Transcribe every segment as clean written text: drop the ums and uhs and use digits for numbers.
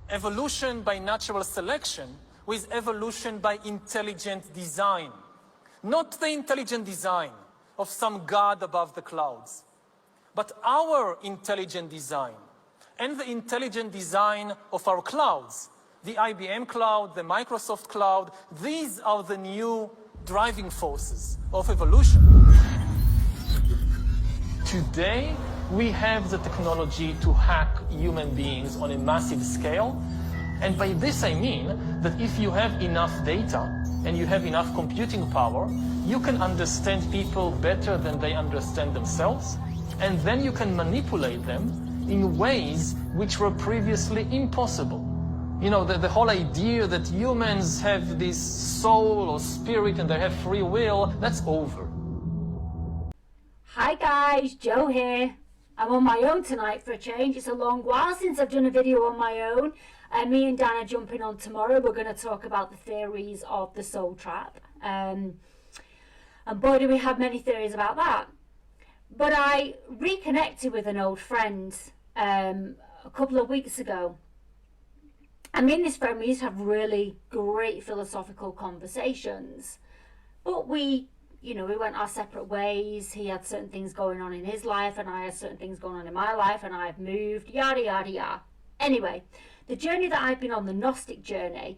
evolution by natural selection with evolution by intelligent design. Not the intelligent design of some god above the clouds, but our intelligent design and the intelligent design of our clouds, the IBM cloud, the Microsoft cloud. These are the new driving forces of evolution. Today, we have the technology to hack human beings on a massive scale. And by this I mean that if you have enough data and you have enough computing power, you can understand people better than they understand themselves, and then you can manipulate them in ways which were previously impossible. You know, the whole idea that humans have this soul or spirit and they have free will, that's over. Hi guys, Joe here. I'm on my own tonight for a change. It's a long while since I've done a video on my own. Me and Dan are jumping on tomorrow. We're going to talk about the theories of the soul trap. And boy, do we have many theories about that. But I reconnected with an old friend a couple of weeks ago. And me and this friend, we used to have really great philosophical conversations. But we went our separate ways. He had certain things going on in his life, and I had certain things going on in my life, and I've moved, yada, yada, yada. Anyway, the journey that I've been on, the Gnostic journey,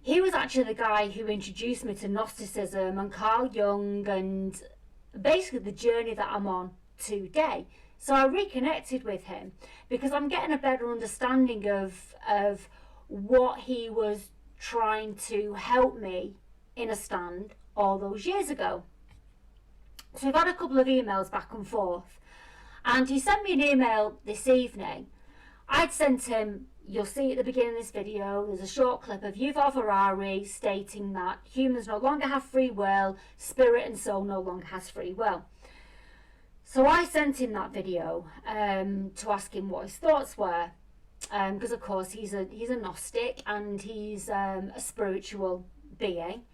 he was actually the guy who introduced me to Gnosticism and Carl Jung and basically the journey that I'm on today. So I reconnected with him because I'm getting a better understanding of what he was trying to help me understand all those years ago. So we've had a couple of emails back and forth, and he sent me an email this evening. I'd sent him, you'll see at the beginning of this video, there's a short clip of Yuval Harari stating that humans no longer have free will, spirit and soul no longer has free will. So I sent him that video to ask him what his thoughts were, because of course he's a Gnostic and he's a spiritual being.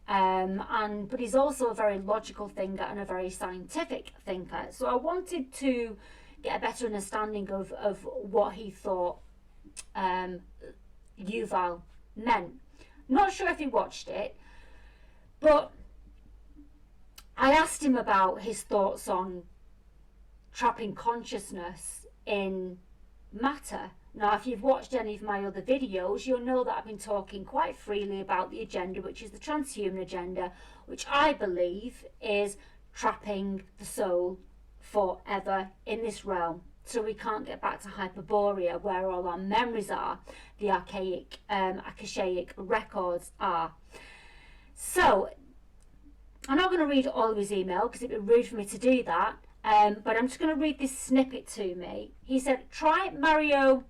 But he's also a very logical thinker and a very scientific thinker. So I wanted to get a better understanding of what he thought Yuval meant. Not sure if he watched it, but I asked him about his thoughts on trapping consciousness in matter. Now, if you've watched any of my other videos, you'll know that I've been talking quite freely about the agenda, which is the transhuman agenda, which I believe is trapping the soul forever in this realm, so we can't get back to Hyperborea, where all our memories are, the archaic, akashic records are. So, I'm not going to read all of his email because it'd be rude for me to do that, but I'm just going to read this snippet to me. He said, try Mario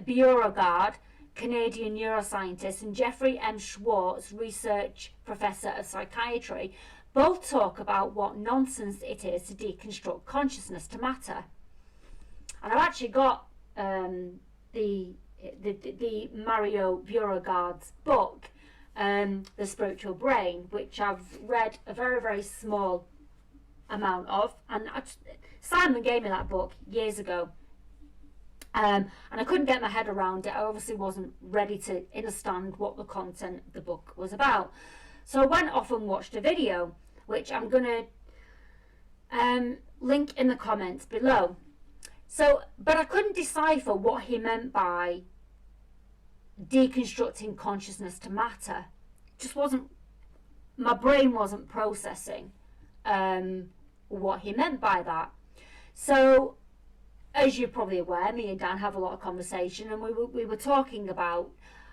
Beauregard, Canadian neuroscientist, and Jeffrey M. Schwartz, research professor of psychiatry, both talk about what nonsense it is to deconstruct consciousness to matter. And I've actually got the Mario Beauregard's book, The Spiritual Brain, which I've read a very, very small amount of, and Simon gave me that book years ago. And I couldn't get my head around it. I obviously wasn't ready to understand what the content of the book was about. So I went off and watched a video, which I'm going to link in the comments below. So, but I couldn't decipher what he meant by deconstructing consciousness to matter. Just wasn't, my brain wasn't processing what he meant by that. So, as you're probably aware, me and Dan have a lot of conversation, and we were talking about,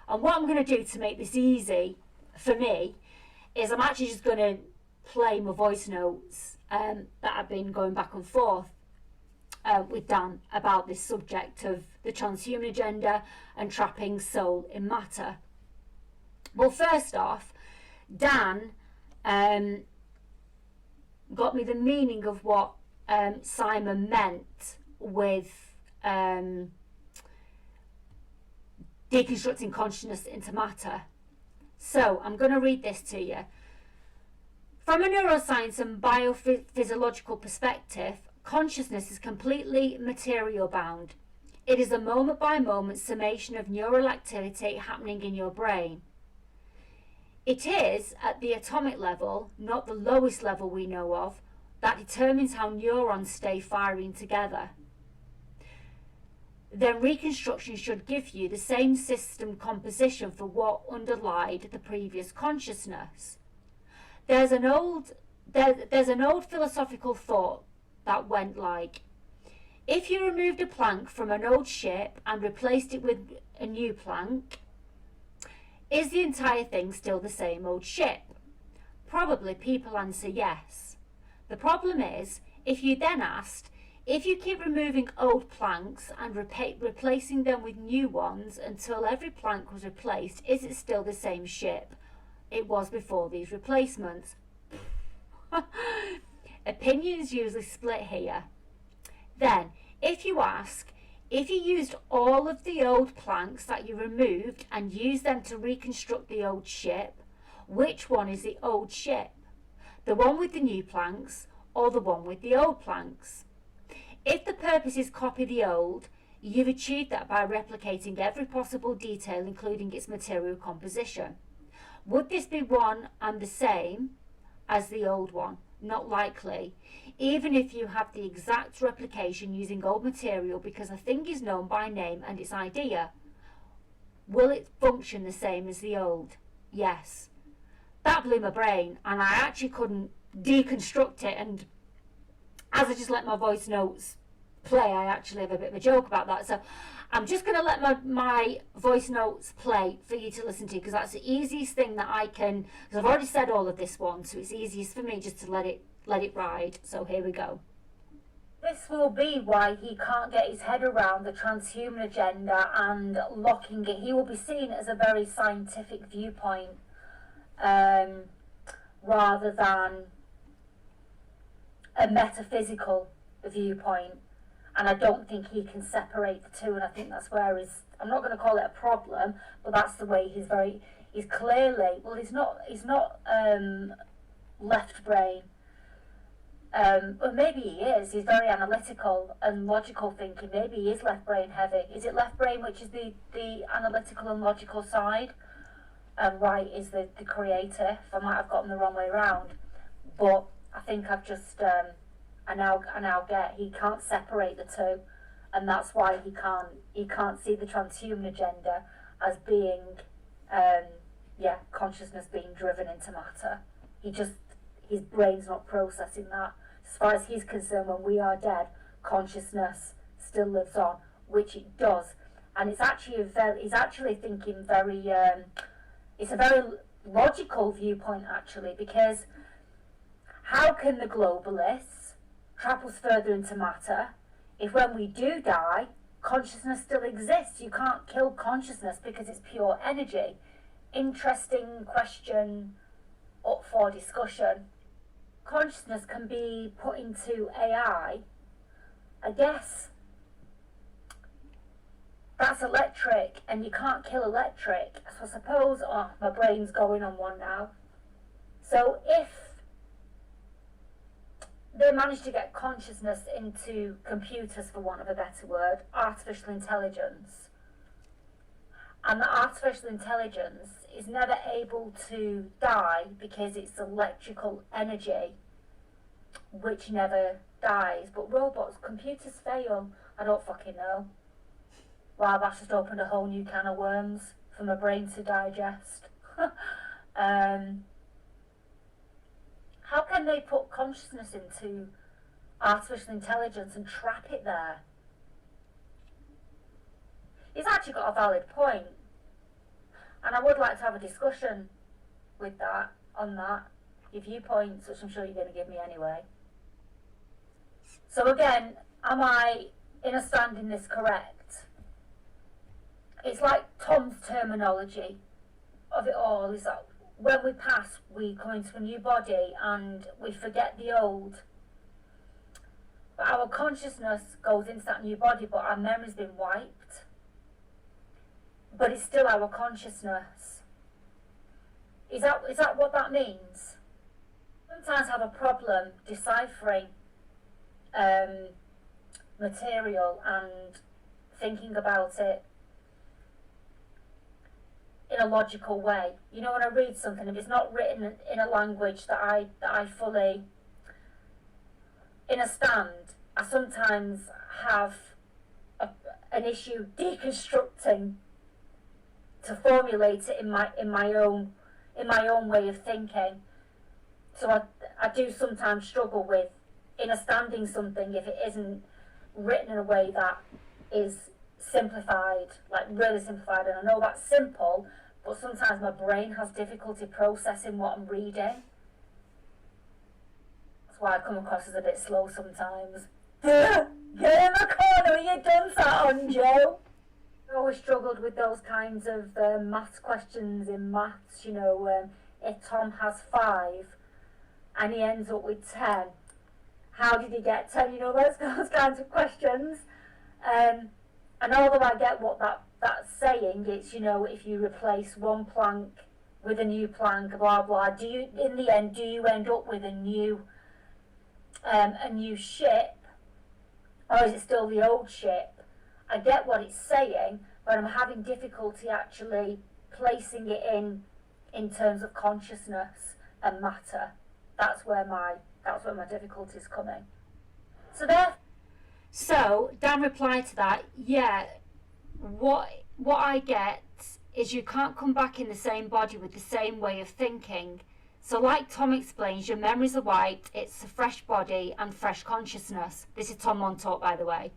and what I'm going to do to make this easy for me is I'm actually just going to play my voice notes that I've been going back and forth with Dan about this subject of the transhuman agenda and trapping soul in matter. Well, first off, Dan got me the meaning of what Simon meant with deconstructing consciousness into matter. So I'm going to read this to you. From a neuroscience and biophysiological perspective, consciousness is completely material bound. It is a moment-by-moment summation of neural activity happening in your brain. It is at the atomic level, not the lowest level we know of, that determines how neurons stay firing together. Then reconstruction should give you the same system composition for what underlied the previous consciousness. There's an old philosophical thought that went like, if you removed a plank from an old ship and replaced it with a new plank, is the entire thing still the same old ship? Probably people answer yes. The problem is, if you then asked, if you keep removing old planks and replacing them with new ones until every plank was replaced, is it still the same ship it was before these replacements? Opinions usually split here. Then, if you ask, if you used all of the old planks that you removed and used them to reconstruct the old ship, which one is the old ship? The one with the new planks or the one with the old planks? If the purpose is copy the old, you've achieved that by replicating every possible detail, including its material composition. Would this be one and the same as the old one? Not likely, even if you have the exact replication using old material, because a thing is known by name and its idea. Will it function the same as the old? Yes. That blew my brain, and I actually couldn't deconstruct it, and as I just let my voice notes play, I actually have a bit of a joke about that. So I'm just going to let my voice notes play for you to listen to, because that's the easiest thing that I can, because I've already said all of this once, so it's easiest for me just to let it ride. So here we go. This will be why he can't get his head around the transhuman agenda and locking it. He will be seen as a very scientific viewpoint rather than a metaphysical viewpoint, and I don't think he can separate the two, and I think that's where I'm not going to call it a problem, but that's the way he's clearly, well, he's not left brain, but maybe he is. He's very analytical and logical thinking. Maybe he is left brain heavy. Is it left brain which is the analytical and logical side, and right is the creative? I might have gotten the wrong way around, but I think I've just I now get he can't separate the two, and that's why he can't see the transhuman agenda as being consciousness being driven into matter. His brain's not processing that. As far as he's concerned, when we are dead, consciousness still lives on, which it does, and it's actually he's actually thinking very it's a very logical viewpoint actually, because how can the globalists trap us further into matter if when we do die, consciousness still exists? You can't kill consciousness because it's pure energy. Interesting question up for discussion. Consciousness can be put into AI. I guess that's electric, and you can't kill electric. So I suppose, my brain's going on one now. So if they manage to get consciousness into computers, for want of a better word, artificial intelligence, and the artificial intelligence is never able to die because it's electrical energy which never dies. But robots, computers fail. I don't fucking know. Wow, that's just opened a whole new can of worms for my brain to digest. How can they put consciousness into artificial intelligence and trap it there? He's actually got a valid point, and I would like to have a discussion with that, on that, your viewpoints, which I'm sure you're going to give me anyway. So again, am I understanding this correct? It's like Tom's terminology of it all is that when we pass, we come into a new body and we forget the old. But our consciousness goes into that new body, but our memory's been wiped. But it's still our consciousness. Is that what that means? Sometimes I have a problem deciphering material and thinking about it in a logical way. You know, when I read something, if it's not written in a language that I fully understand, I sometimes have an issue deconstructing to formulate it in my own way of thinking. So I do sometimes struggle with understanding something if it isn't written in a way that is simplified, like really simplified. And I know that's simple, but sometimes my brain has difficulty processing what I'm reading. That's why I come across as a bit slow sometimes. Get in the corner, are you done that on, Joe? I always struggled with those kinds of maths questions in maths, you know, if Tom has 5 and he ends up with 10, how did he get 10? You know, those kinds of questions. And although I get what that's saying, it's, you know, if you replace one plank with a new plank, blah blah, in the end do you end up with a new ship, or is it still the old ship? I get what it's saying, but I'm having difficulty actually placing it in terms of consciousness and matter. That's where my difficulty is coming. So Dan replied to that, yeah, what I get is you can't come back in the same body with the same way of thinking. So like Tom explains, your memories are white, it's a fresh body and fresh consciousness. This is Tom Montauk, by the way.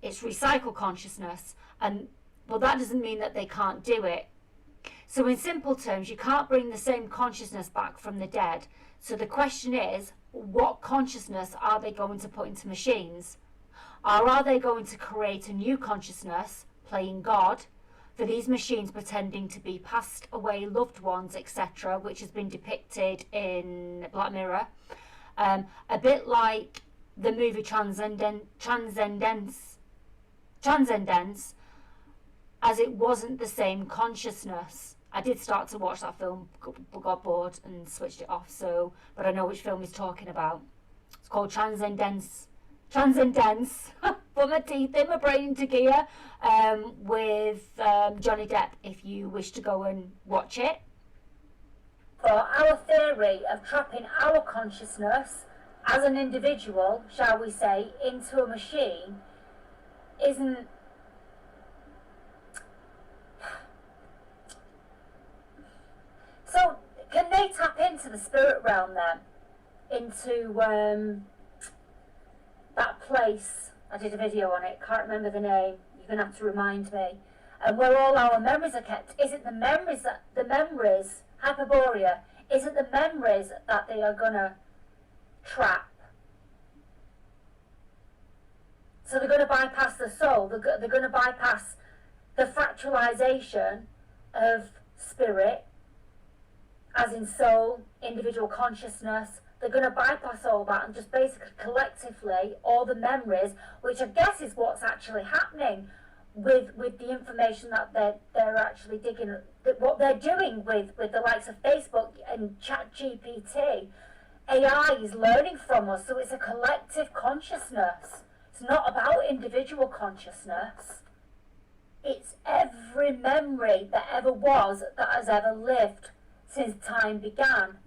It's recycled consciousness, but that doesn't mean that they can't do it. So in simple terms, you can't bring the same consciousness back from the dead. So the question is, what consciousness are they going to put into machines? Or are they going to create a new consciousness, playing God, for these machines pretending to be passed away loved ones, etc., which has been depicted in Black Mirror? A bit like the movie Transcendence, as it wasn't the same consciousness. I did start to watch that film, but got bored and switched it off. But I know which film he's talking about. It's called Transcendence. Put my teeth in, my brain into gear, with Johnny Depp, if you wish to go and watch it. For our theory of trapping our consciousness as an individual, shall we say, into a machine isn't... So, can they tap into the spirit realm then? Into that place? I did a video on it, can't remember the name, you're going to have to remind me. And where all our memories are kept. Is it the memories, Hyperborea, is it the memories that they are going to trap? So they're going to bypass the soul, they're going to bypass the fractalization of spirit, as in soul, individual consciousness. They're going to bypass all that and just basically collectively all the memories, which I guess is what's actually happening with the information that they're actually digging, what they're doing with the likes of Facebook and ChatGPT. AI is learning from us, so it's a collective consciousness. It's not about individual consciousness. It's every memory that ever was, that has ever lived since time began.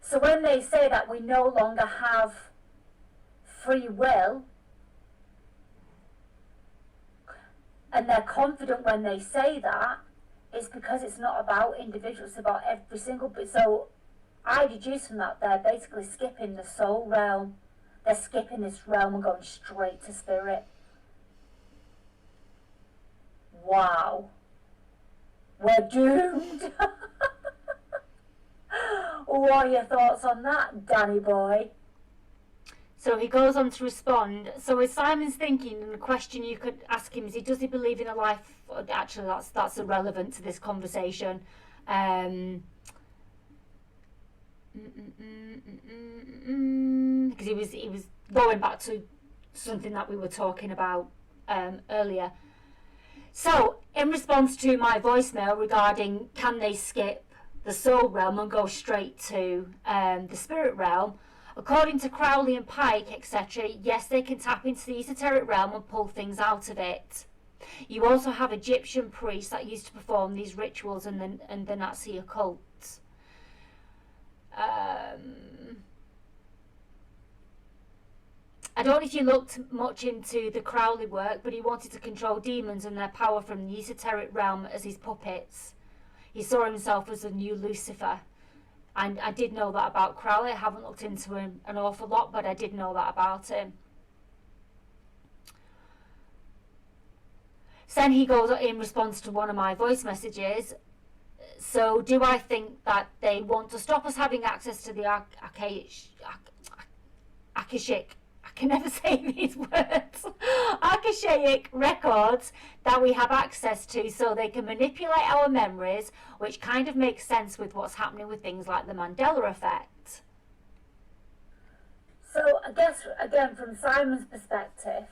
So when they say that we no longer have free will, and they're confident when they say that, it's because it's not about individuals, it's about every single bit. So I deduce from that they're basically skipping the soul realm. They're skipping this realm and going straight to spirit. Wow. We're doomed. What are your thoughts on that, Danny boy? So he goes on to respond. So is Simon's thinking, and the question you could ask him is, does he believe in a life? Actually, that's irrelevant to this conversation. Because he was going back to something that we were talking about earlier. So in response to my voicemail regarding can they skip the soul realm and go straight to the spirit realm, According to Crowley and Pike, etc., yes, they can tap into the esoteric realm and pull things out of it. You also have Egyptian priests that used to perform these rituals and the Nazi occult. I don't know if you looked much into the Crowley work, but he wanted to control demons and their power from the esoteric realm as his puppets. He saw himself as a new Lucifer. And I did know that about Crowley. I haven't looked into him an awful lot, but I did know that about him. Then he goes in response to one of my voice messages. So do I think that they want to stop us having access to the Akashic, I can never say these words, Akashic records that we have access to, so they can manipulate our memories, which kind of makes sense with what's happening with things like the Mandela effect. So I guess, again, from Simon's perspective,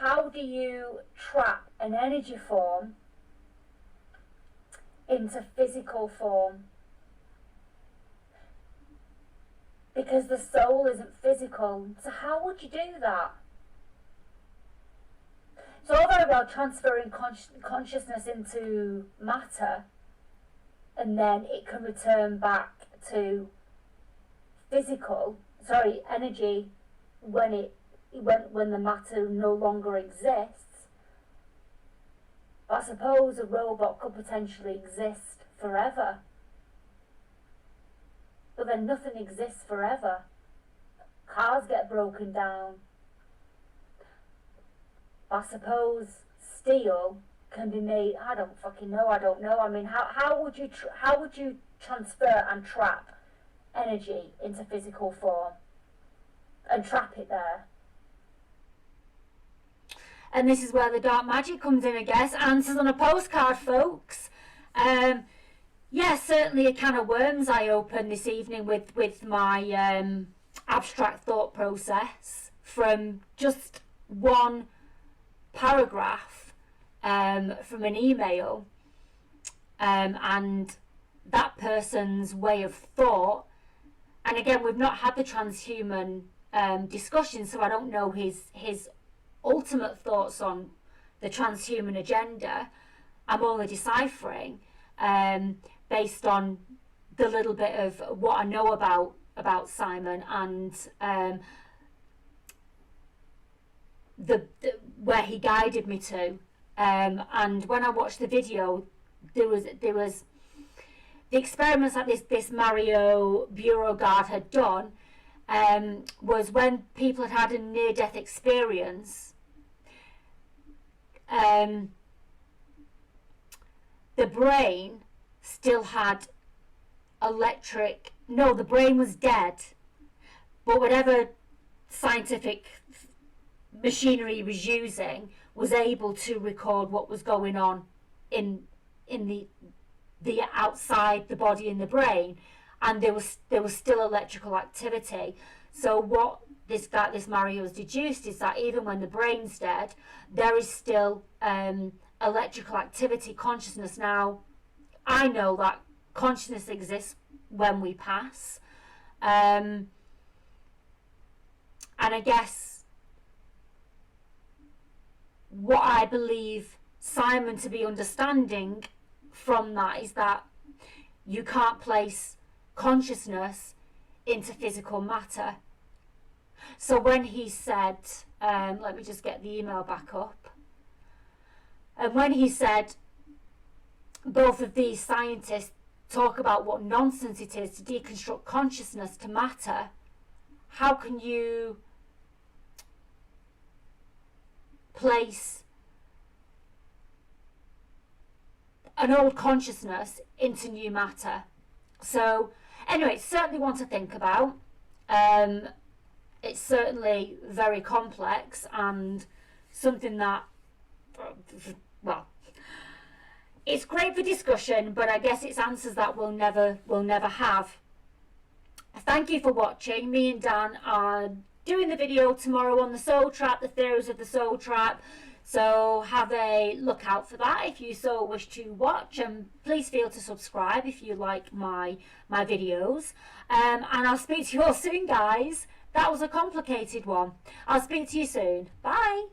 how do you trap an energy form into physical form? Because the soul isn't physical. So how would you do that? It's all very well transferring consciousness into matter, and then it can return back to energy when the matter no longer exists. But I suppose a robot could potentially exist forever. But then nothing exists forever. Cars get broken down. I suppose steel can be made. I don't fucking know. I don't know. I mean, how would you transfer and trap energy into physical form and trap it there? And this is where the dark magic comes in, I guess. Answers on a postcard, folks. Yeah, certainly a can of worms I opened this evening with my abstract thought process from just one paragraph from an email, and that person's way of thought. And again, we've not had the transhuman discussion, so I don't know his ultimate thoughts on the transhuman agenda. I'm only deciphering based on the little bit of what I know about Simon and the where he guided me to. And when I watched the video, there was the experiments that this Mario Beauregard had done, was when people had had a near-death experience, the brain still had the brain was dead, but whatever scientific machinery he was using was able to record what was going on in the outside the body in the brain, and there was still electrical activity. So what this Mario has deduced is that even when the brain's dead, there is still electrical activity, consciousness. Now, I know that consciousness exists when we pass, and I guess what I believe Simon to be understanding from that is that you can't place consciousness into physical matter. So when he said, let me just get the email back up, and when he said both of these scientists talk about what nonsense it is to deconstruct consciousness to matter, how can you place an old consciousness into new matter? So anyway, it's certainly one to think about. It's certainly very complex and something that, well, it's great for discussion, but I guess it's answers that we'll never have. Thank you for watching. Me and Dan are doing the video tomorrow on the Soul Trap, the theories of the Soul Trap. So have a look out for that if you so wish to watch, and please feel to subscribe if you like my videos. And I'll speak to you all soon, guys. That was a complicated one. I'll speak to you soon. Bye.